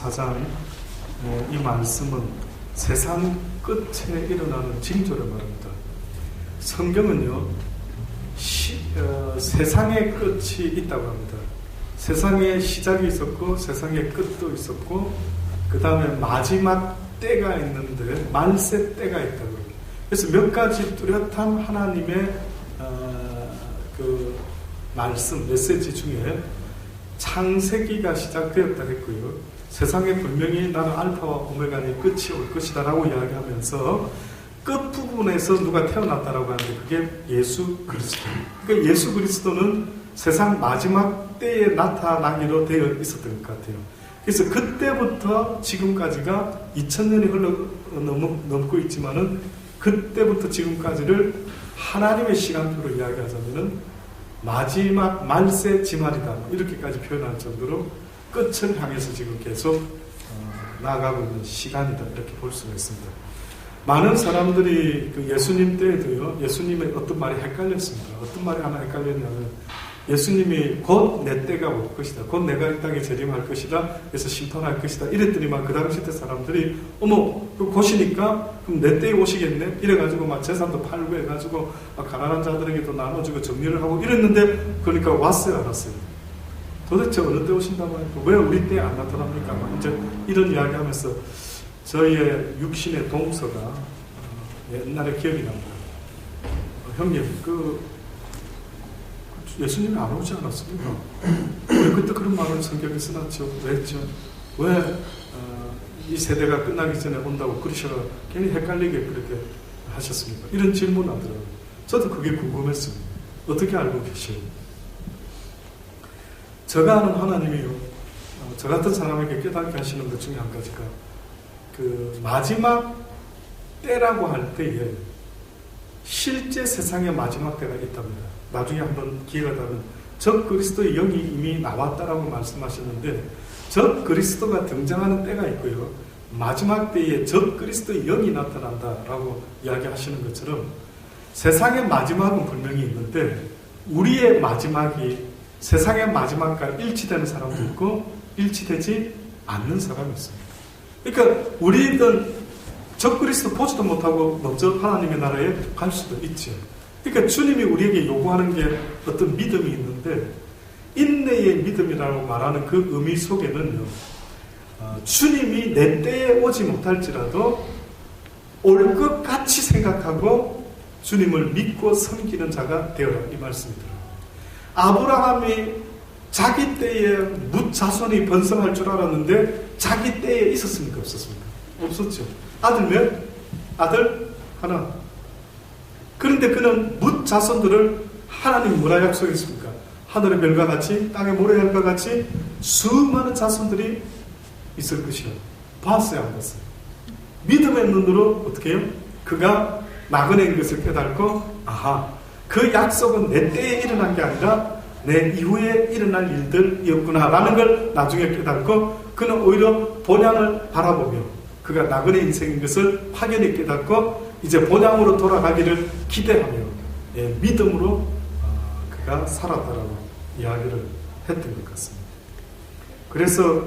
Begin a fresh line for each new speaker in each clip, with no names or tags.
4장 이 말씀은 세상 끝에 일어나는 징조를 말합니다. 성경은요, 세상의 끝이 있다고 합니다. 세상의 시작이 있었고 세상의 끝도 있었고 그 다음에 마지막 때가 있는데 말세 때가 있다고 합니다. 그래서 몇 가지 뚜렷한 하나님의 그 말씀, 메시지 중에 창세기가 시작되었다 했고요. 세상에 분명히 나는 알파와 오메가의 끝이 올 것이다 라고 이야기하면서 끝부분에서 누가 태어났다라고 하는데 그게 예수 그리스도. 그러니까 예수 그리스도는 세상 마지막 때에 나타나기로 되어 있었던 것 같아요. 그래서 그때부터 지금까지가 2000년이 넘고 있지만은 그때부터 지금까지를 하나님의 시간표로 이야기하자면은 마지막 말세 지말이다 이렇게까지 표현할 정도로 끝을 향해서 지금 계속 나아가고 있는 시간이다 이렇게 볼 수가 있습니다. 많은 사람들이 그 예수님 때에도요, 예수님의 어떤 말이 헷갈렸습니다. 어떤 말이 하나 헷갈렸냐면 예수님이 곧 내 때가 올 것이다. 곧 내가 이 땅에 재림할 것이다. 그래서 심판할 것이다. 이랬더니만 그 당시 때 사람들이 어머 곧이니까 그럼 내 때에 오시겠네? 이래가지고 막 재산도 팔고 해가지고 가난한 자들에게도 나눠주고 정리를 하고 이랬는데 그러니까 왔어요, 안 왔어요? 도대체 어느 때 오신다고 하니까 왜 우리 때에 안 나타납니까? 막 이제 이런 이야기 하면서 저희의 육신의 동서가 옛날에 기억이 납니다. 형님, 예수님이 안 오지 않았습니까? 왜 그때 그런 말을 성경에 써놨죠? 왜 했죠? 왜 이 세대가 끝나기 전에 온다고 그러셔가 괜히 헷갈리게 그렇게 하셨습니까? 이런 질문 하더라고요. 저도 그게 궁금했습니다. 어떻게 알고 계세요? 제가 아는 하나님이요, 저 같은 사람에게 깨닫게 하시는 것 중에 한 가지가 그 마지막 때라고 할 때에 실제 세상의 마지막 때가 있답니다. 나중에 한번 기회가 되면 적 그리스도의 영이 이미 나왔다라고 말씀하셨는데 적 그리스도가 등장하는 때가 있고요. 마지막 때에 적 그리스도의 영이 나타난다라고 이야기하시는 것처럼 세상의 마지막은 분명히 있는데 우리의 마지막이 세상의 마지막과 일치되는 사람도 있고 일치되지 않는 사람이 있습니다. 그러니까 우리는 적 그리스도 보지도 못하고 먼저 하나님의 나라에 갈 수도 있죠. 그러니까 주님이 우리에게 요구하는 게 어떤 믿음이 있는데 인내의 믿음이라고 말하는 그 의미 속에는요, 주님이 내 때에 오지 못할지라도 올 것 같이 생각하고 주님을 믿고 섬기는 자가 되어라 이 말씀이더라고요. 아브라함이 자기 때에 뭇자손이 번성할 줄 알았는데 자기 때에 있었습니까? 없었습니까? 없었죠. 아들 몇? 아들 하나. 그런데 그는 뭇자손들을 하나님이 뭐라 약속했습니까? 하늘의 별과 같이 땅의 모래알과 같이 수많은 자손들이 있을 것이요. 봤어요, 안 봤어요? 믿음의 눈으로 어떻게 해요? 그가 나그네인 것을 깨닫고 아하, 그 약속은 내 때에 일어난 게 아니라 내 이후에 일어날 일들이었구나 라는 걸 나중에 깨닫고 그는 오히려 본향을 바라보며 그가 나그네 인생인 것을 확연히 깨닫고 이제 본향으로 돌아가기를 기대하며 믿음으로 그가 살았다라고 이야기를 했던 것 같습니다. 그래서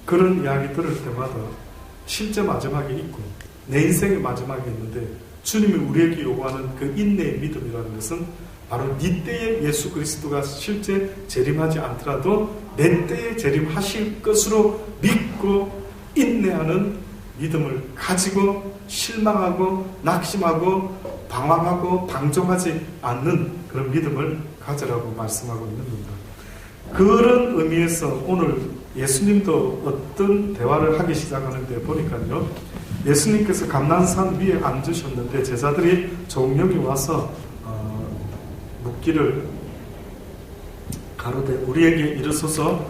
그런 이야기 들을 때마다 실제 마지막이 있고 내 인생의 마지막이 있는데 주님이 우리에게 요구하는 그 인내의 믿음이라는 것은 바로 네 때에 예수 그리스도가 실제 재림하지 않더라도 내 때에 재림하실 것으로 믿고 인내하는 믿음을 가지고 실망하고 낙심하고 방황하고 방종하지 않는 그런 믿음을 가져라고 말씀하고 있는 겁니다. 그런 의미에서 오늘 예수님도 어떤 대화를 하기 시작하는데 보니까요, 예수님께서 감난산 위에 앉으셨는데 제자들이 종력이 와서 묻기를 가로되 우리에게 이르소서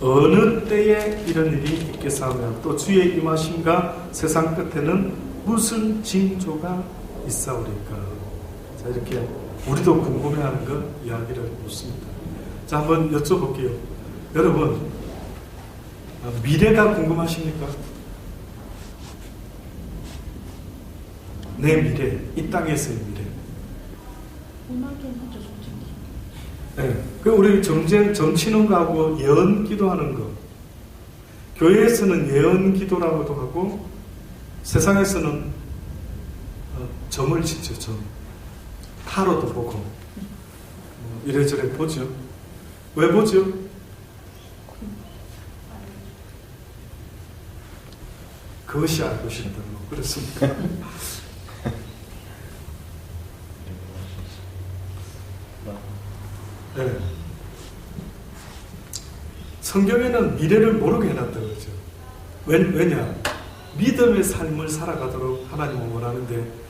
어느 때에 이런 일이 있겠사오며 또 주의 임하심과 세상 끝에는 무슨 징조가 있사오리까. 자, 이렇게 우리도 궁금해하는 것 이야기를 묻습니다. 자, 한번 여쭤볼게요. 여러분, 미래가 궁금하십니까? 내 미래, 이 땅에서의 미래.
궁금하긴 하죠, 솔직히.
네, 그 우리 정치는 거하고 예언 기도하는 거. 교회에서는 예언 기도라고도 하고 세상에서는 점을 짓죠. 점. 타로도 보고 이래저래 보죠. 왜 보죠? 그것이 알고 싶다고 그렇습니까? 네. 성경에는 미래를 모르게 해놨다고 그러죠. 왜냐? 믿음의 삶을 살아가도록 하나님은 원하는데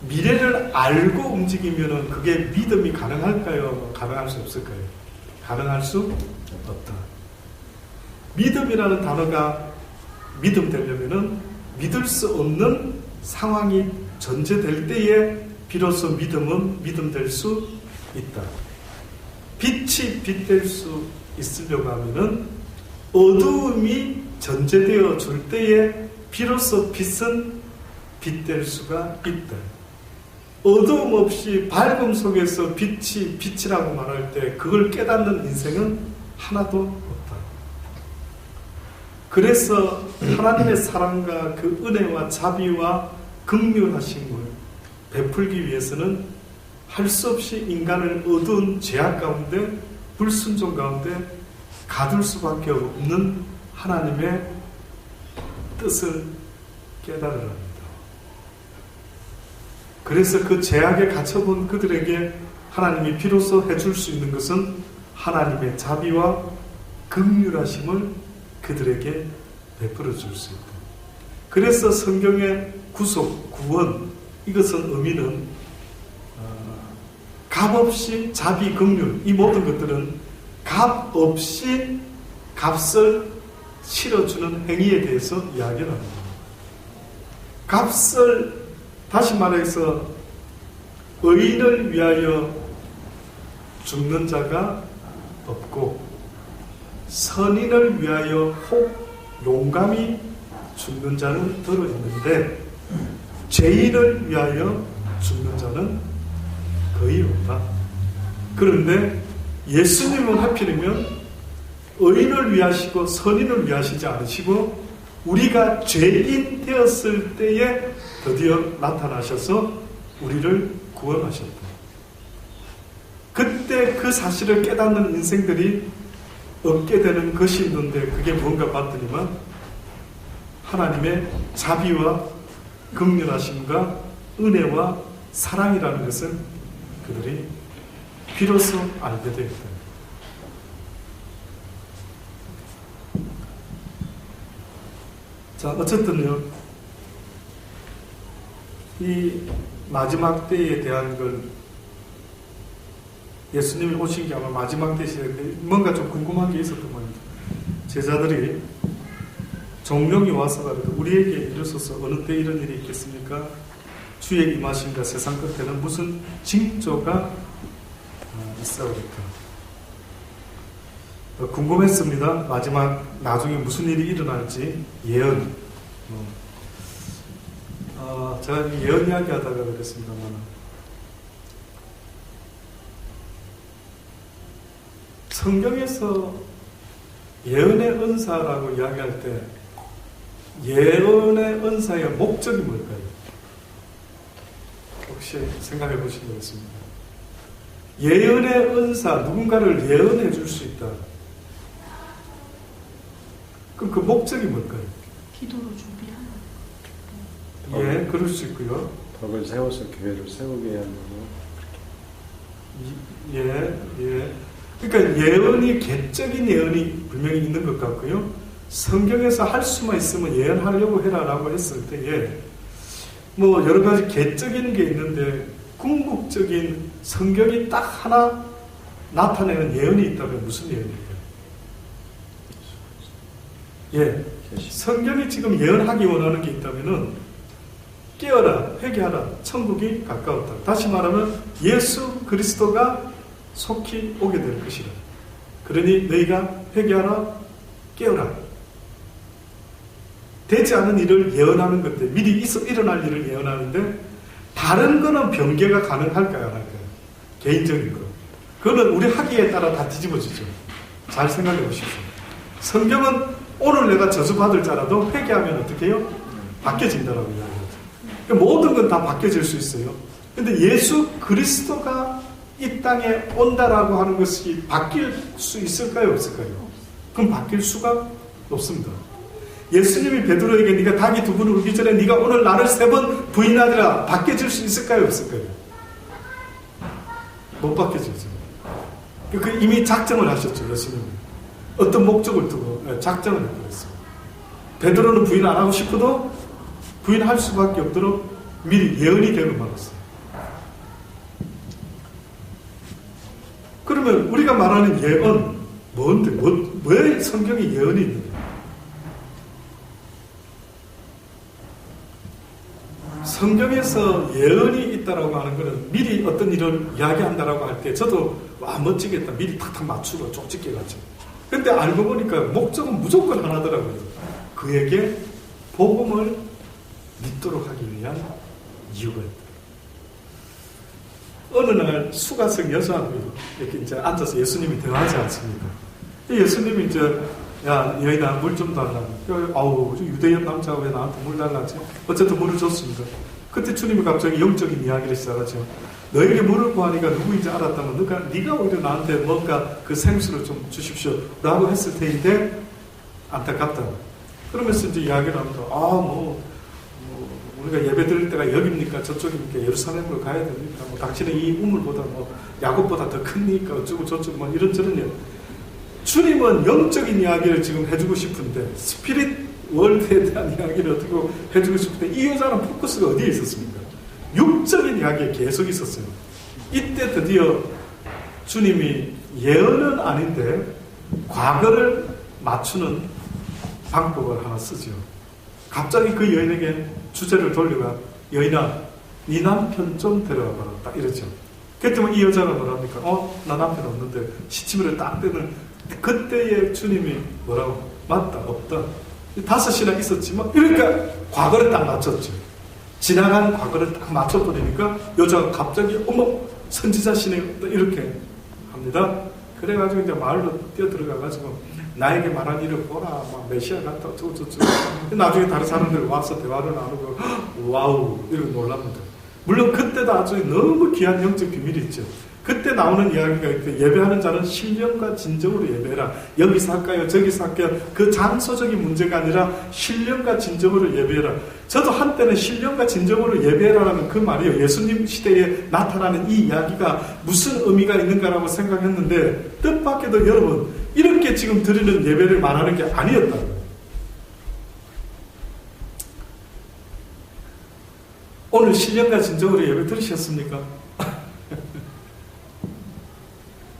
미래를 알고 움직이면 그게 믿음이 가능할까요? 가능할 수 없을까요? 가능할 수 없다. 믿음이라는 단어가 믿음 되려면 믿을 수 없는 상황이 전제될 때에 비로소 믿음은 믿음 될 수 있다. 빛이 빛될 수 있으려고 하면은 어두움이 전제되어 줄 때에 비로소 빛은 빛될 수가 있다. 어두움 없이 밝음 속에서 빛이 빛이라고 말할 때 그걸 깨닫는 인생은 하나도 없다. 그래서 하나님의 사랑과 그 은혜와 자비와 긍휼하심을 베풀기 위해서는 할 수 없이 인간을 어두운 죄악 가운데 불순종 가운데 가둘 수밖에 없는 하나님의 뜻을 깨달으라 합니다. 그래서 그 죄악에 갇혀본 그들에게 하나님이 비로소 해줄 수 있는 것은 하나님의 자비와 긍휼하심을 그들에게 베풀어 줄 수 있다. 그래서 성경의 구속, 구원, 이것은 의미는 값 없이 자비, 긍휼, 이 모든 것들은 값 없이 값을 치러주는 행위에 대해서 이야기를 합니다. 값을, 다시 말해서 의인을 위하여 죽는 자가 없고 선인을 위하여 혹 용감히 죽는 자는 들어 있는데 죄인을 위하여 죽는 자는 거의 없다. 그런데 예수님은 하필이면 의인을 위하시고 선인을 위하시지 않으시고 우리가 죄인 되었을 때에 드디어 나타나셔서 우리를 구원하셨다. 그때 그 사실을 깨닫는 인생들이 얻게 되는 것이 있는데 그게 뭔가 봤더니만 하나님의 자비와 긍휼하심과 은혜와 사랑이라는 것을 그들이 비로소 알게 되었다. 자, 어쨌든요, 이 마지막 때에 대한 걸 예수님이 오신 게 아마 마지막 때 시대인데 뭔가 좀 궁금한 게 있었던 겁니다. 제자들이 종령이 와서 가르쳐 우리에게 이르소서 어느 때 이런 일이 있겠습니까? 주의 임하심과 세상 끝에는 무슨 징조가 있사오리까? 궁금했습니다. 마지막 나중에 무슨 일이 일어날지 예언. 제가 예언 이야기 하다가 그랬습니다만 성경에서 예언의 은사라고 이야기할 때 예언의 은사의 목적이 뭘까요? 혹시 생각해 보신 적 있습니까? 예언의 은사, 누군가를 예언해 줄 수 있다. 그럼 그 목적이 뭘까요?
기도로 준비하는.
예, 그럴 수 있고요.
덕을 세워서 교회를 세우게 하는
예. 그러니까 예언이 개적인 예언이 분명히 있는 것 같고요. 성경에서 할 수만 있으면 예언하려고 해라라고 했을 때에 뭐 여러 가지 개적인 게 있는데 궁극적인 성경이 딱 하나 나타내는 예언이 있다면 무슨 예언일까요? 예, 성경이 지금 예언하기 원하는 게 있다면은 깨어라, 회개하라, 천국이 가까웠다. 다시 말하면 예수 그리스도가 속히 오게 될 것이라. 그러니 너희가 회개하라, 깨어라. 되지 않은 일을 예언하는 건데 미리 일어날 일을 예언하는데 다른 거는 변개가 가능할까요? 안 할까요? 개인적인 거. 그거는 우리 학위에 따라 다 뒤집어지죠. 잘 생각해 보십시오. 성경은 오늘 내가 저주받을 자라도 회개하면 어떻게 해요? 바뀌어진다라고 이야기하죠. 그러니까 모든 건 다 바뀌어질 수 있어요. 근데 예수 그리스도가 이 땅에 온다라고 하는 것이 바뀔 수 있을까요? 없을까요? 그럼 바뀔 수가 없습니다. 예수님이 베드로에게 네가 닭이 두 번 울기 전에 네가 오늘 나를 3번 부인하리라 바뀌어질 수 있을까요? 없을까요? 못 바뀌어지죠. 그 이미 작정을 하셨죠. 예수님은 어떤 목적을 두고 작정을 해버렸어요. 베드로는 부인 안 하고 싶어도 부인할 수밖에 없도록 미리 예언이 되고 말았어요. 그러면 우리가 말하는 예언 뭔데? 왜 성경에 예언이 있느냐? 성경에서 예언이 있다라고 하는 것은 미리 어떤 일을 이야기한다라고 할 때 저도 와 멋지겠다 미리 탁탁 맞추고 쪽집게 가죠. 근데 알고 보니까 목적은 무조건 하나더라고요. 그에게 복음을 믿도록 하기 위한 이유가 있다. 어느 날 수가성 여자하고 이렇게 이제 앉아서 예수님이 대화하지 않습니까? 예수님이 이제 야 여인아 물 좀 달라. 아우 유대인 남자가 왜 나한테 물 달라지? 어쨌든 물을 줬습니다. 그때 주님이 갑자기 영적인 이야기를 시작하죠. 너에게 물을 구하니까 누구인지 알았다면 네가 오히려 나한테 뭔가 그 생수를 좀 주십시오 라고 했을 테인데 안타깝다. 그러면서 이제 이야기를 합니다. 우리가 예배 드릴 때가 여기입니까? 저쪽입니까? 예루살렘으로 가야 됩니까? 당신의 이 우물보다 야곱보다 더 큽니까? 어쩌고 저쩌고 이런저런 주님은 영적인 이야기를 지금 해주고 싶은데 스피릿 월드에 대한 이야기를 어떻게 해주고 싶은데 이 여자는 포커스가 어디에 있었습니까? 육적인 이야기에 계속 있었어요. 이때 드디어 주님이 예언은 아닌데 과거를 맞추는 방법을 하나 쓰죠. 갑자기 그 여인에게 주제를 돌려가 여인아 네 남편 좀 데려와 봐라 딱 이러죠. 그랬더니 이 여자가 뭐랍니까? 나 남편 없는데 시치미를 딱 대는 그때의 주님이 뭐라고? 맞다 없다 5시나 있었지만 그러니까 과거를 딱 맞췄죠. 지나간 과거를 딱 맞춰버리니까 여자가 갑자기 어머 선지자시네 이렇게 합니다. 그래가지고 이제 마을로 뛰어들어가가지고 나에게 말한 일을 보라 막 메시아 같다 어쩌고저쩌고 나중에 다른 사람들 와서 대화를 나누고 와우 이러고 놀랍니다. 물론 그때도 아주 너무 귀한 영적 비밀이 있죠. 그때 나오는 이야기가 있고 예배하는 자는 신령과 진정으로 예배해라. 여기서 할까요? 저기서 할까요? 그 장소적인 문제가 아니라 신령과 진정으로 예배해라. 저도 한때는 신령과 진정으로 예배해라라는 그 말이요. 예수님 시대에 나타나는 이 이야기가 무슨 의미가 있는가라고 생각했는데 뜻밖에도 여러분 이렇게 지금 드리는 예배를 말하는 게 아니었다고요. 오늘 신령과 진정으로 예배 들으셨습니까?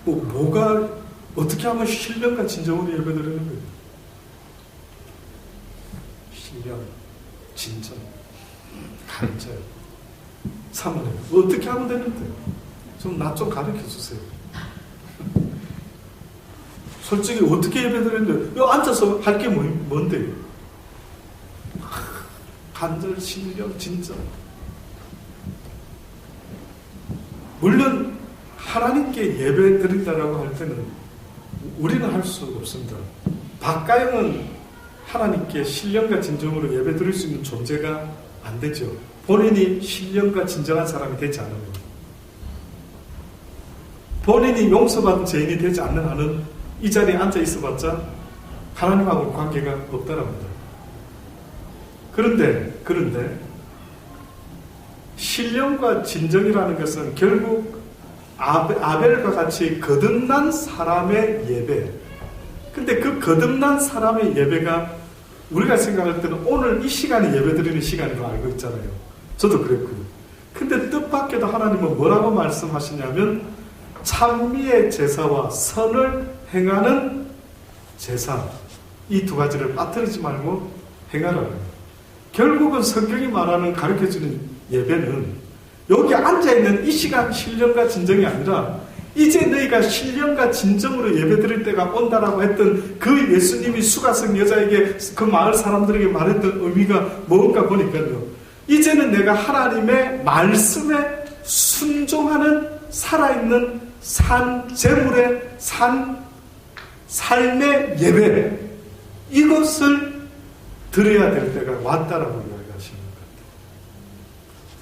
뭐가 어떻게 하면 신령과 진정으로 예배 드리는 거예요? 신령, 진정, 간절, 사모님 어떻게 하면 되는데? 좀 나 좀 가르쳐 주세요. 솔직히 어떻게 예배 드리는데? 여기 앉아서 할 게 뭔데? 간절, 신령, 진정. 물론 하나님께 예배 드린다라고 할 때는 우리는 할 수 없습니다. 박가영은 하나님께 신령과 진정으로 예배 드릴 수 있는 존재가 안 되죠. 본인이 신령과 진정한 사람이 되지 않으면, 본인이 용서받은 죄인이 되지 않는 한은 이 자리에 앉아 있어봤자 하나님하고 관계가 없다랍니다. 그런데 신령과 진정이라는 것은 결국 아벨과 같이 거듭난 사람의 예배. 근데 그 거듭난 사람의 예배가 우리가 생각할 때는 오늘 이 시간에 예배 드리는 시간으로 알고 있잖아요. 저도 그랬고요. 근데 뜻밖에도 하나님은 뭐라고 말씀하시냐면 찬미의 제사와 선을 행하는 제사, 이 두 가지를 빠뜨리지 말고 행하라고 해요. 결국은 성경이 말하는 가르쳐주는 예배는 여기 앉아있는 이 시간 신령과 진정이 아니라 이제 너희가 신령과 진정으로 예배드릴 때가 온다라고 했던 그 예수님이 수가성 여자에게 그 마을 사람들에게 말했던 의미가 뭔가 보니까요. 이제는 내가 하나님의 말씀에 순종하는 살아있는 산 제물의 삶의 예배, 이것을 드려야 될 때가 왔다라고 이야기하시는 것 같아요.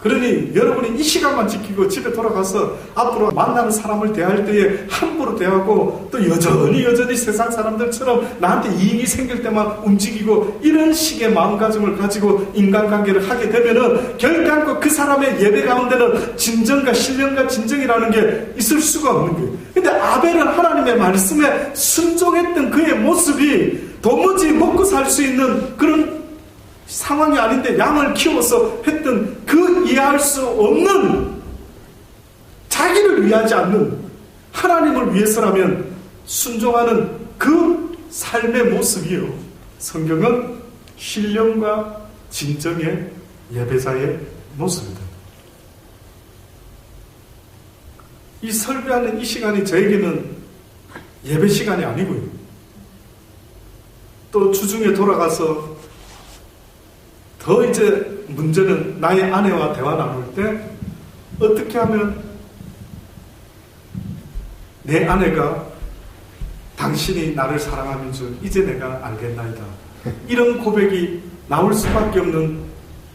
그러니 여러분이 이 시간만 지키고 집에 돌아가서 앞으로 만나는 사람을 대할 때에 함부로 대하고 또 여전히 세상 사람들처럼 나한테 이익이 생길 때만 움직이고 이런 식의 마음가짐을 가지고 인간관계를 하게 되면은 결단코 그 사람의 예배 가운데는 진정과 신령과 진정이라는 게 있을 수가 없는 거예요. 근데 아벨은 하나님의 말씀에 순종했던 그의 모습이 도무지 먹고 살 수 있는 그런 상황이 아닌데 양을 키워서 했던 그 이해할 수 없는 자기를 위하지 않는 하나님을 위해서라면 순종하는 그 삶의 모습이요. 성경은 신령과 진정의 예배자의 모습이다. 이 설교하는 이 시간이 저에게는 예배 시간이 아니고요. 또 주중에 돌아가서 더 이제 문제는 나의 아내와 대화 나눌 때 어떻게 하면 내 아내가 당신이 나를 사랑하는 줄 이제 내가 알겠나이다. 이런 고백이 나올 수밖에 없는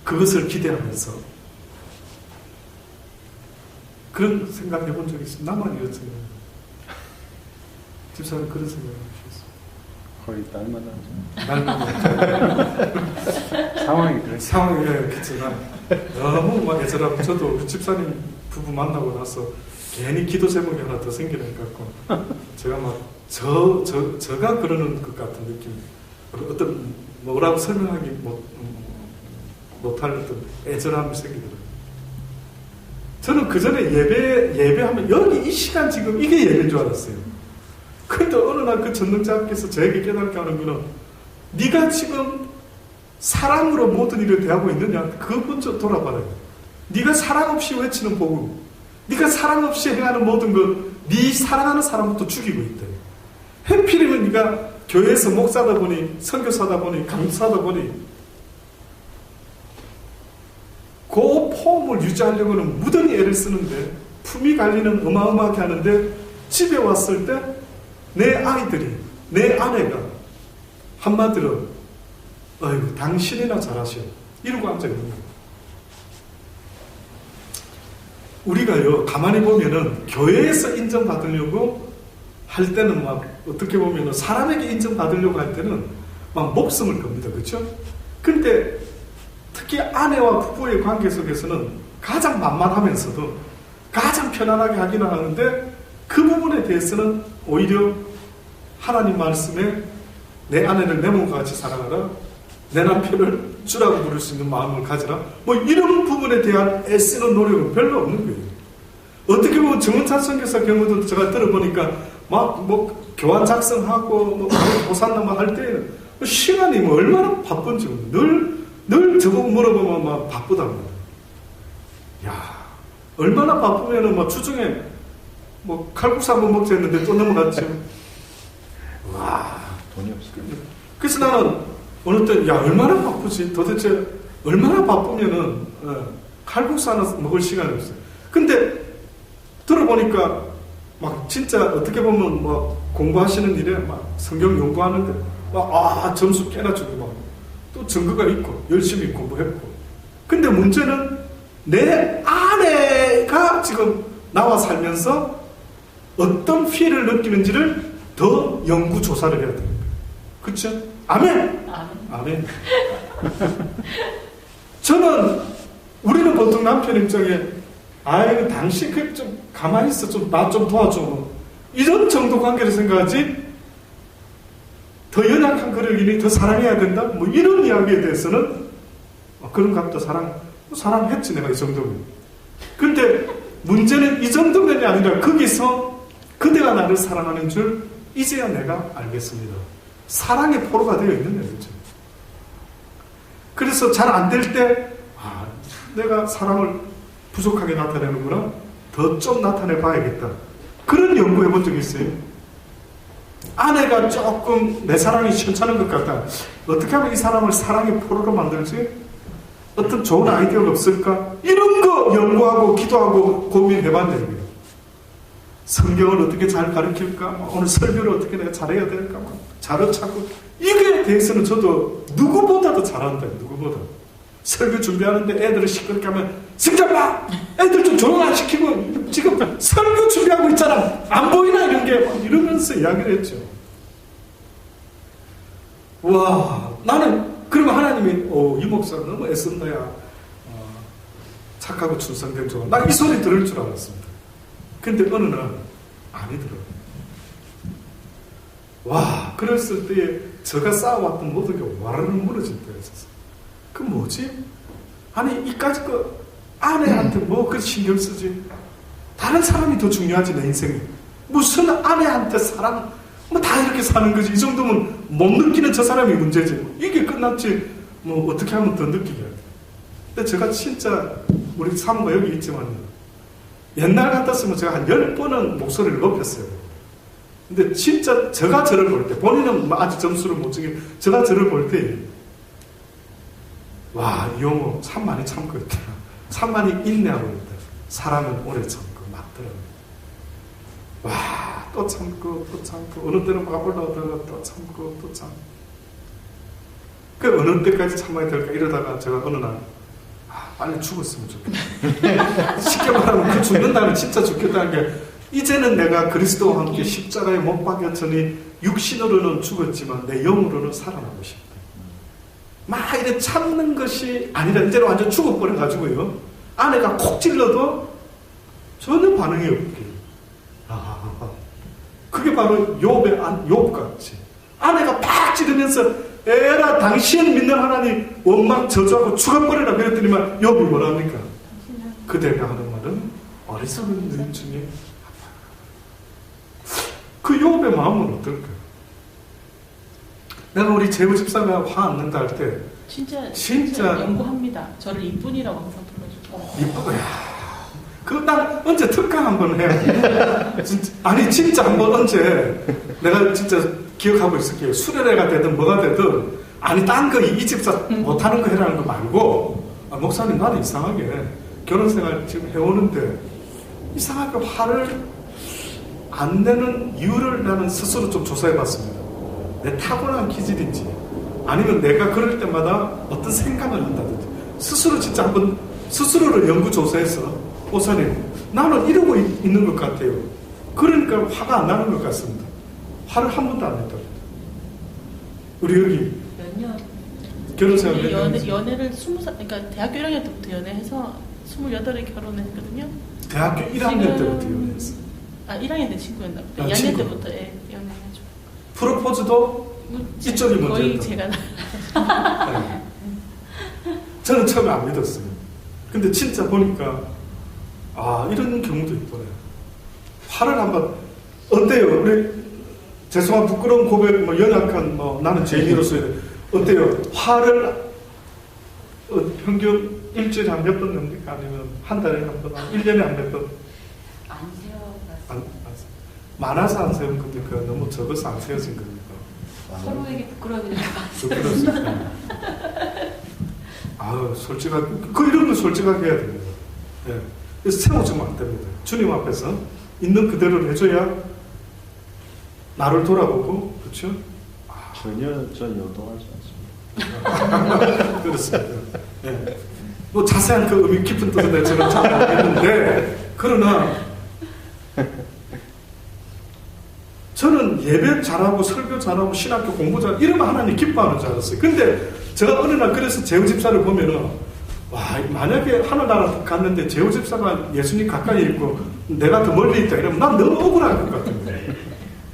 그것을 기대하면서 그런 생각 해본 적 있어요. 나만 이런 생각. 집사님 그런 생각 하셨어요?
거의 날마다 상황이 그래.
상황이 그렇지만 너무 막 애절하고 저도 우리 집사님 부부 만나고 나서 괜히 기도 제목이 하나 더 생기는 것 같고 제가 막 저가 그러는 것 같은 느낌. 어떤 뭐라고 설명하기 못할 어떤 애절함이 생기더라고요. 저는 그 전에 예배하면 여기 이 시간 지금 이게 예배인 줄 알았어요. 그런데 어느 날 그 전능자께서 저에게 깨닫게 하는 거는 네가 지금 사랑으로 모든 일을 대하고 있느냐? 그거 먼저 돌아봐라. 네가 사랑 없이 외치는 복음, 네가 사랑 없이 행하는 모든 것, 네 사랑하는 사람부터 죽이고 있다. 해필이면 네가 교회에서 목사다 보니, 선교사다 보니, 강사다 보니 그 폼을 유지하려고는 무던히 애를 쓰는데 품위 관리는 어마어마하게 하는데 집에 왔을 때 내 아이들이, 내 아내가 한마디로 어이구 당신이나 잘하셔 이러고 앉아있는 거예요. 우리가요 가만히 보면은 교회에서 인정받으려고 할 때는 막 어떻게 보면은 사람에게 인정받으려고 할 때는 막 목숨을 겁니다. 그렇죠? 근데 특히 아내와 부부의 관계 속에서는 가장 만만하면서도 가장 편안하게 하기는 하는데 그 부분에 대해서는 오히려 하나님 말씀에 내 아내를 내 몸과 같이 사랑하라, 내 남편을 주라고 부를 수 있는 마음을 가지라, 뭐 이런 부분에 대한 애쓰는 노력은 별로 없는 거예요. 어떻게 보면 정은찬 선교사 경우도 제가 들어보니까 막 뭐 교환 작성하고 뭐 보산나마 할 때는 시간이 뭐 얼마나 바쁜지 늘 저보고 물어보면 막 바쁘답니다. 야, 얼마나 바쁘면은 막 주중에 뭐 칼국수 한번 먹자 했는데 또 넘어갔죠. 와,
돈이 없을 거예요.
그래서 나는 어느 때 야 얼마나 바쁘지? 도대체 얼마나 바쁘면은 칼국수 하나 먹을 시간이 없어요. 근데 들어보니까 막 진짜 어떻게 보면 뭐 공부하시는 일에 막 성경 연구하는데 막 점수 꽤나 주고 막 또 증거가 있고 열심히 공부했고. 근데 문제는 내 아내가 지금 나와 살면서 어떤 피해를 느끼는지를 더 연구 조사를 해야 됩니다. 그렇죠? 아멘. 아멘. 저는 우리는 보통 남편 입장에 아이고 당신 그 좀 가만히 있어 좀 나 좀 도와줘 이런 정도 관계를 생각하지 더 연약한 그를 더 사랑해야 된다 뭐 이런 이야기에 대해서는 그런가 보다 사랑했지 내가 이 정도면. 근데 문제는 이 정도면이 아니라 거기서 그대가 나를 사랑하는 줄 이제야 내가 알겠습니다. 사랑의 포로가 되어 있는 거죠. 그래서 잘 안 될 때 내가 사랑을 부족하게 나타내는구나. 더 좀 나타내 봐야겠다. 그런 연구해 본 적이 있어요. 아내가 조금 내 사랑이 시원찮은 것 같다. 어떻게 하면 이 사람을 사랑의 포로로 만들지? 어떤 좋은 아이디어가 없을까? 이런 거 연구하고 기도하고 고민해 봤는데 성경을 어떻게 잘 가르칠까? 오늘 설교를 어떻게 내가 잘해야 될까? 자료 찾고 이거에 대해서는 저도 누구보다도 잘한다. 누구보다. 설교 준비하는데 애들을 시끄럽게 하면 승자봐! 애들 좀 조용 안 시키고 지금 설교 준비하고 있잖아. 안 보이나 이런 게 이러면서 이야기를 했죠. 와, 나는 그러면 하나님이 이 목사 너무 애쓴다야. 착하고 충성된 종. 난 이 소리 들을 줄 알았습니다. 근데 어느 날 아니더라고요. 와, 그랬을 때에 제가 쌓아왔던 모든 게 와르르 무너질 때였었어요. 그 뭐지? 아니 이까짓 거 아내한테 뭐 그 신경 쓰지? 다른 사람이 더 중요하지 내 인생에. 무슨 아내한테 사랑 뭐 다 이렇게 사는 거지. 이 정도면 못 느끼는 저 사람이 문제지. 이게 끝났지. 뭐 어떻게 하면 더 느끼게 돼. 근데 제가 진짜 우리 사모가 여기 있지만 옛날 같았으면 제가 한 10번은 목소리를 높였어요. 근데 진짜 제가 저를 볼 때 본인은 아직 점수를 못 주게 제가 저를 볼 때 와, 이 용어 참 많이 참고 있다. 참 많이 인내하고 있다. 사람은 오래 참고 맞더라고요. 와, 또 참고 또 참고 어느 때는 막 올라오다가 또 참고 또 참고 그 어느 때까지 참아야 될까 이러다가 제가 어느 날 빨리 죽었으면 좋겠다. 쉽게 말하면 그 죽는다면 진짜 죽겠다는 게 이제는 내가 그리스도와 함께 십자가에 못 박였으니 육신으로는 죽었지만 내 영으로는 살아나고 싶다. 막 이래 참는 것이 아니라 이제는 완전 죽어버려가지고요. 아내가 콕 찔러도 전혀 반응이 없게. 그게 바로 욥 같지. 아내가 팍 찌르면서 에라 당신 믿는 하나님 원망 저주하고 죽어버리라 그랬더니만 욥이 뭐랍니까? 그대가 하는 말은 어리석은 일 중에 그 욥의 마음은 어떨까요? 내가 우리 재우 집사가 화 안 낸다 할 때 진짜
연구합니다. 저를 이쁜이라고 항상 불러주고.
이쁘고 그거 난 언제 특강 한번 해. 진짜 한번 언제 내가 진짜 기억하고 있을게요. 수련회가 되든 뭐가 되든 아니 딴 거 이 집사 못하는 거 해라는 거 말고 목사님 나는 이상하게 결혼생활 지금 해오는데 이상하게 화를 안 내는 이유를 나는 스스로 좀 조사해봤습니다. 내 타고난 기질인지 아니면 내가 그럴 때마다 어떤 생각을 한다든지 스스로 진짜 한번 스스로를 연구조사해서 목사님 나는 이러고 있는 것 같아요. 그러니까 화가 안 나는 것 같습니다. 화를 한 번도 안 했다고. 우리 여기
몇 년?
결혼생활 몇 년?
연애를 20살, 그러니까 대학교 1학년 때부터 연애해서 28에 결혼했거든요.
대학교 1학년 때부터 연애했어.
1학년 때 친구였나 보다. 2학년
친구.
때부터 연애해가지고.
프로포즈도 이쪽이 먼저
거의
했다.
제가
네. 저는 처음에 안 믿었어요. 근데 진짜 보니까 이런 경우도 있구나. 화를 한번 어때요? 우리 죄송한 부끄러운 고백, 연약한 나는 죄인으로서 어때요? 화를 평균 일주일에 한 몇 번 냅니까? 아니면 한 달에 한 번, 1년에 한 몇 번?
안 세워봤어요.
많아서 안 세운 겁니까? 너무 적어서 안 세워진 겁니까?
서로에게 부끄러움이
부끄럽습니다. 솔직하게, 이런 건 솔직하게 해야 됩니다. 네. 그래서 세워주면 안 됩니다. 주님 앞에서 있는 그대로 해줘야 나를 돌아보고, 그렇죠?
전혀 요동하지 않습니다.
그렇습니다. 네. 뭐 자세한 그 의미 깊은 뜻은 제가 잘 모르겠는데, 그러나 저는 예배 잘하고 설교 잘하고 신학교 공부 잘하고 이러면 하나님 기뻐하는 줄 알았어요. 근데 제가 어느 날 그래서 재우 집사를 보면은 만약에 하늘나라 갔는데 재우 집사가 예수님 가까이 있고 내가 더 멀리 있다 이러면 난 너무 억울할 것 같은데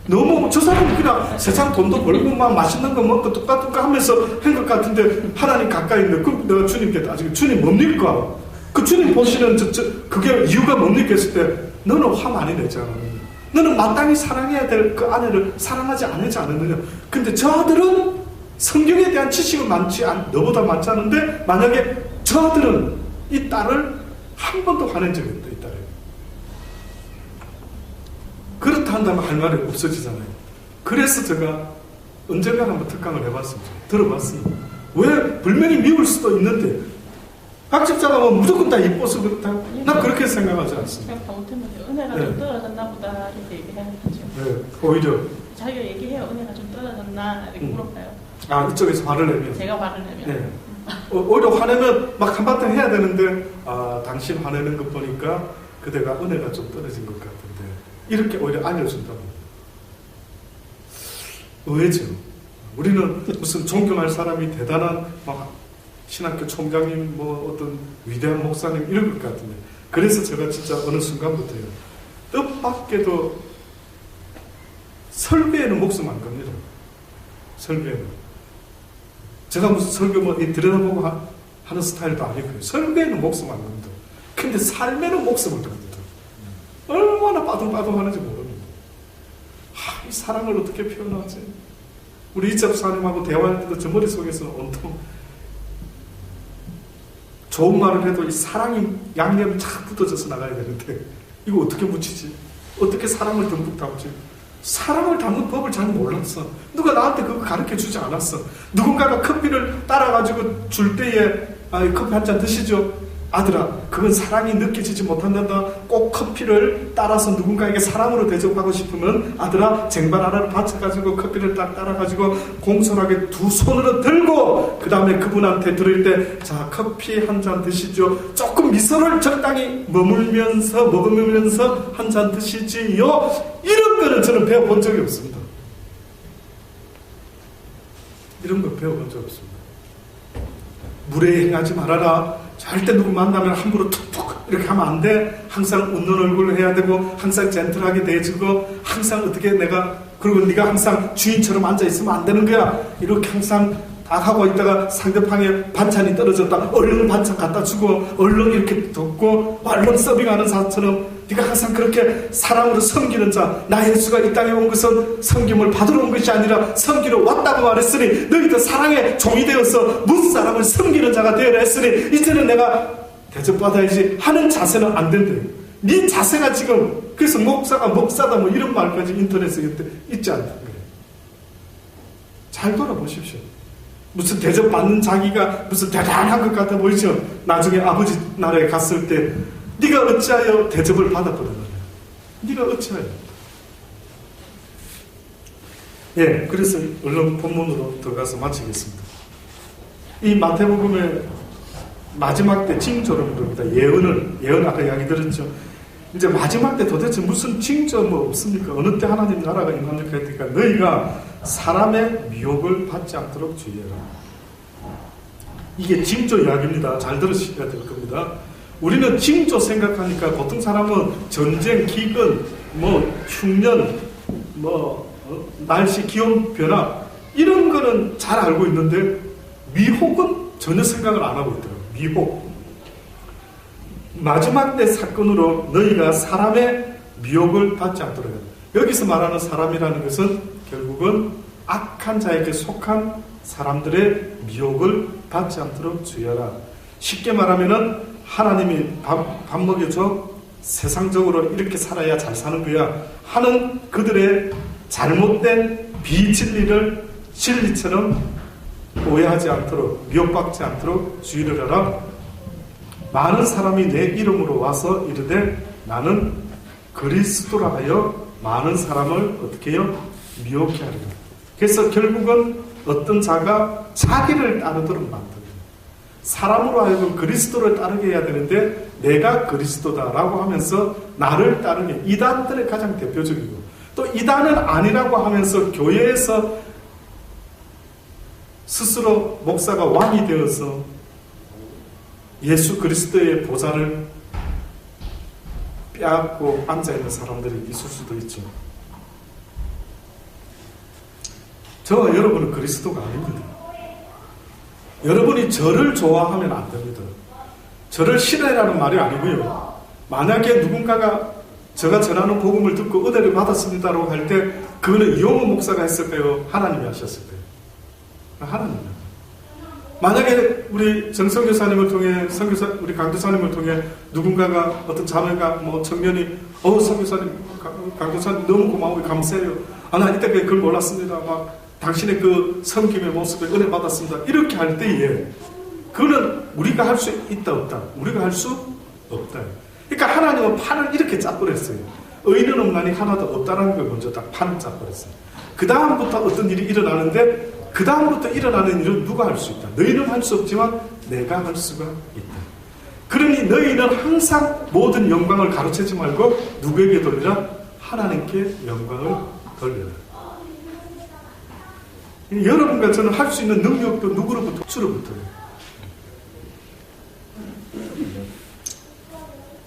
너무 저 사람은 그냥 세상 돈도 벌고 막 맛있는 거 먹고 똑같은 하면서 한 것 같은데 하나님 가까이 있는데 그럼 내가 주님께 따지고 주님 뭡니까? 그 주님 보시는 그게 이유가 뭡니까 했을 때 너는 화 많이 내지 않았느냐? 너는 마땅히 사랑해야 될 그 아내를 사랑하지 않지 않았느냐? 근데 저 아들은 성경에 대한 지식은 너보다 많지 않은데 만약에 저 아들은 이 딸을 한 번도 화낸 적이 없다. 이 딸을. 그렇다 한다면 할 말이 없어지잖아요. 그래서 제가 언젠가 한번 특강을 해봤습니다. 들어봤습니다. 왜 불명이 미울 수도 있는데 박 집사가 무조건 다 이뻐서 그렇다? 난 그렇게 생각하지 않습니다.
제가 잘못했는데 은혜가 좀 떨어졌나 보다 이렇게 얘기하죠.
네, 오히려
자기가 얘기해요. 은혜가 좀 떨어졌나 이렇게 물어봐요.
아, 이쪽에서 화를 내면.
제가 화를 내면.
네. 오히려 화내면 막 한바탕 해야 되는데, 당신 화내는 거 보니까 그대가 은혜가 좀 떨어진 것 같은데, 이렇게 오히려 알려준다고. 의외죠. 우리는 무슨 존경할 사람이 대단한 막 신학교 총장님, 뭐 어떤 위대한 목사님 이런 것 같은데, 그래서 제가 진짜 어느 순간부터요, 뜻밖에도 설교에는 목숨 안 겁니다. 설교에는. 제가 무슨 설교 뭐 들여다보고 하는 스타일도 아니고요. 설교에는 목숨 안 겁니다. 근데 삶에는 목숨을 겁니다. 얼마나 빠둥빠둥하는지 모릅니다. 이 사랑을 어떻게 표현하지? 우리 이집사님하고 대화할 때도 저 머릿속에서는 온통 좋은 말을 해도 이 사랑이 양념이 착 붙어져서 나가야 되는데 이거 어떻게 묻히지? 어떻게 사랑을 듬뿍 담지? 사랑을 담는 법을 잘 몰랐어. 누가 나한테 그거 가르쳐주지 않았어. 누군가가 커피를 따라가지고 줄 때에 커피 한 잔 드시죠? 아들아, 그건 사랑이 느껴지지 못한단다. 꼭 커피를 따라서 누군가에게 사랑으로 대접하고 싶으면 아들아, 쟁반 하나를 받쳐가지고 커피를 딱 따라가지고 공손하게 두 손으로 들고 그 다음에 그분한테 들을 때 자, 커피 한 잔 드시죠. 조금 미소를 적당히 먹으면서 한 잔 드시지요. 이런 거는 저는 배워본 적이 없습니다. 이런 거 배워본 적 없습니다. 물에 행하지 말아라. 절대 누구 만나면 함부로 툭툭 이렇게 하면 안 돼. 항상 웃는 얼굴을 해야 되고 항상 젠틀하게 대해주고 항상 어떻게 내가 그리고 네가 항상 주인처럼 앉아있으면 안 되는 거야. 이렇게 항상 딱 하고 있다가 상대방에 반찬이 떨어졌다. 얼른 반찬 갖다 주고 얼른 이렇게 돕고 얼른 서빙하는 사람처럼 네가 항상 그렇게 사랑으로 섬기는 자. 나 예수가 이 땅에 온 것은 섬김을 받으러 온 것이 아니라 섬기러 왔다고 말했으니 너희도 사랑의 종이 되어서 무슨 사람을 섬기는 자가 되어라 했으니 이제는 내가 대접받아야지 하는 자세는 안 된대요. 네 자세가 지금 그래서 목사가 목사다 뭐 이런 말까지 인터넷에 있지 않다는 거예요. 잘 돌아보십시오. 무슨 대접받는 자기가 무슨 대단한 것 같아 보이죠. 나중에 아버지 나라에 갔을 때 네가 어찌하여 대접을 받아보느냐. 네가 어찌하여. 예, 그래서 얼른 본문으로 들어가서 마치겠습니다. 이 마태복음의 마지막 때 징조를 부릅니다. 예언 아까 이야기 들었죠. 이제 마지막 때 도대체 무슨 징조 뭐 없습니까? 어느 때 하나님 나라가 임합니까? 했으니까 너희가 사람의 미혹을 받지 않도록 주의해라. 이게 징조 이야기입니다. 잘 들으셔야 될 겁니다. 우리는 징조 생각하니까 보통 사람은 전쟁, 기근, 흉년, 날씨, 기온 변화 이런 거는 잘 알고 있는데 미혹은 전혀 생각을 안 하고 있더라고요. 미혹. 마지막 때 사건으로 너희가 사람의 미혹을 받지 않도록 해라. 여기서 말하는 사람이라는 것은 결국은 악한 자에게 속한 사람들의 미혹을 받지 않도록 주의하라. 쉽게 말하면은 하나님이 밥 먹여줘 세상적으로 이렇게 살아야 잘 사는 거야 하는 그들의 잘못된 비진리를 진리처럼 오해하지 않도록 미혹받지 않도록 주의를 하라. 많은 사람이 내 이름으로 와서 이르되 나는 그리스도라 하여 많은 사람을 어떻게 해요? 미혹해 하리라. 그래서 결국은 어떤 자가 자기를 따르도록 만듭니다. 사람으로 하여금 그리스도를 따르게 해야 되는데 내가 그리스도다라고 하면서 나를 따르는 이단들의 가장 대표적이고 또 이단은 아니라고 하면서 교회에서 스스로 목사가 왕이 되어서 예수 그리스도의 보좌를 빼앗고 앉아있는 사람들이 있을 수도 있죠. 저와 여러분은 그리스도가 아닙니다. 여러분이 저를 좋아하면 안 됩니다. 저를 싫어해라는 말이 아니고요. 만약에 누군가가 제가 전하는 복음을 듣고 은혜를 받았습니다라고 할 때 그거는 이용호 목사가 했을까요? 하나님이 하셨을까요? 하나님이요. 만약에 우리 정성 교사님을 통해 우리 강 교사님을 통해 누군가가 어떤 자매가 청년이 성 교사님, 강 교사님 너무 고마워요. 감사해요. 나 이때까지 그걸 몰랐습니다. 당신의 그 섬김의 모습에 은혜 받았습니다. 이렇게 할 때에 그거는 우리가 할 수 있다 없다. 우리가 할 수 없다. 그러니까 하나님은 판을 이렇게 짜버렸어요. 의인은 없나니 하나도 없다라는 걸 먼저 딱 판을 짜버렸어요. 그 다음부터 어떤 일이 일어나는데 그 다음부터 일어나는 일은 누가 할 수 있다. 너희는 할 수 없지만 내가 할 수가 있다. 그러니 너희는 항상 모든 영광을 가로채지 말고 누구에게 돌리라? 하나님께 영광을 돌려라. 여러분과 저는 할 수 있는 능력도 누구로부터? 주로부터요.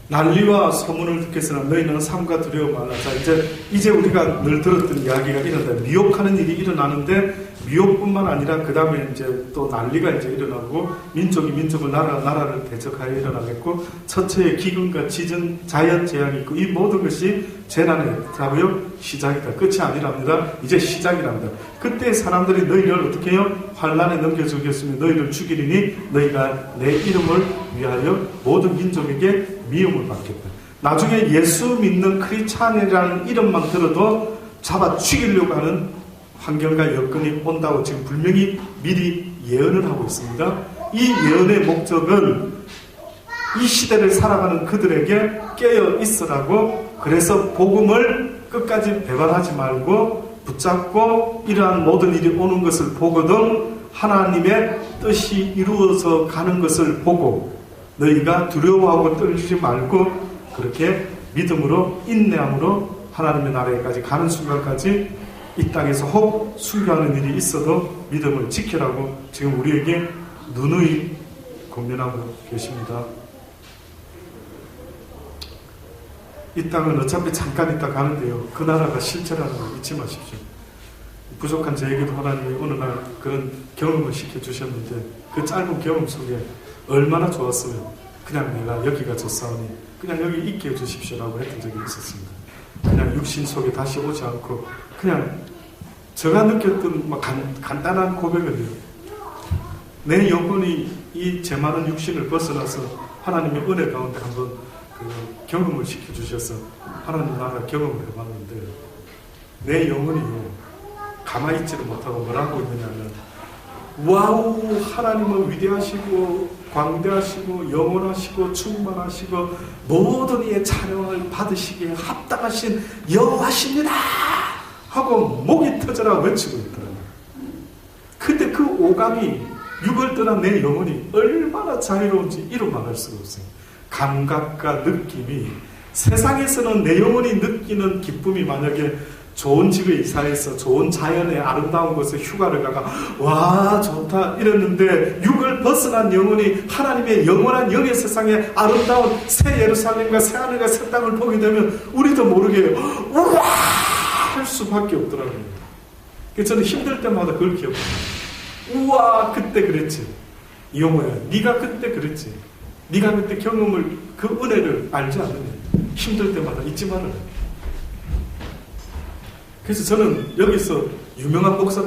난리와 소문을 듣겠으나 너희는 삼가 두려워 말라. 자, 이제 우리가 늘 들었던 이야기가 이런다. 미혹하는 일이 일어나는데 미혹뿐만 아니라 그 다음에 이제 또 난리가 이제 일어나고 민족이 민족을 나라를 대적하여 일어나겠고 처처의 기근과 지진, 자연 재앙이 있고 이 모든 것이 재난의 다고요 시작이다. 끝이 아니랍니다. 이제 시작이랍니다. 그때 사람들이 너희를 어떻게 해요? 환란에 넘겨주겠으며 너희를 죽이리니 너희가 내 이름을 위하여 모든 민족에게 미움을 받겠다. 나중에 예수 믿는 크리스찬이라는 이름만 들어도 잡아 죽이려고 하는 환경과 여건이 온다고 지금 분명히 미리 예언을 하고 있습니다. 이 예언의 목적은 이 시대를 살아가는 그들에게 깨어 있으라고, 그래서 복음을 끝까지 배반하지 말고 붙잡고 이러한 모든 일이 오는 것을 보거든 하나님의 뜻이 이루어져 가는 것을 보고 너희가 두려워하고 떨지 말고 그렇게 믿음으로 인내함으로 하나님의 나라에까지 가는 순간까지 이 땅에서 혹 순교하는 일이 있어도 믿음을 지키라고 지금 우리에게 누누이 권면하고 계십니다. 이 땅은 어차피 잠깐 있다 가는데요. 그 나라가 실체라는 걸 잊지 마십시오. 부족한 저에게도 하나님이 어느 날 그런 경험을 시켜주셨는데 그 짧은 경험 속에 얼마나 좋았으면 그냥 내가 여기가 좋사오니 그냥 여기 있게 해주십시오라고 했던 적이 있었습니다. 그냥 육신 속에 다시 오지 않고 그냥 제가 느꼈던 간단한 고백은요. 내 영혼이 이 제 많은 육신을 벗어나서 하나님의 은혜 가운데 한번 그 경험을 시켜주셔서 하나님 나라 경험을 해봤는데 내 영혼이요. 가만히 있지를 못하고 뭐라고 있느냐면 와우 하나님은 위대하시고 광대하시고 영원하시고 충만하시고 모든 이의 찬양을 받으시기에 합당하신 여호와십니다 하고 목이 터져라 외치고 있더라고요. 근데 그 오감이 육을 떠난 내 영혼이 얼마나 자유로운지 이루 말할 수가 없어요. 감각과 느낌이 세상에서는 내 영혼이 느끼는 기쁨이 만약에 좋은 집에 이사해서 좋은 자연의 아름다운 곳에 휴가를 가가 와 좋다 이랬는데 육을 벗어난 영혼이 하나님의 영원한 영의 세상에 아름다운 새 예루살렘과 새 하늘과 새 땅을 보게 되면 우리도 모르게 우와 할 수밖에 없더라고요. 그래서 저는 힘들 때마다 그걸 기억합니다. 우와 그때 그랬지 이용호야 네가 그때 그랬지 네가 그때 경험을 그 은혜를 알지 않느냐 힘들 때마다 잊지 말아라. 그래서 저는 여기서 유명한 목사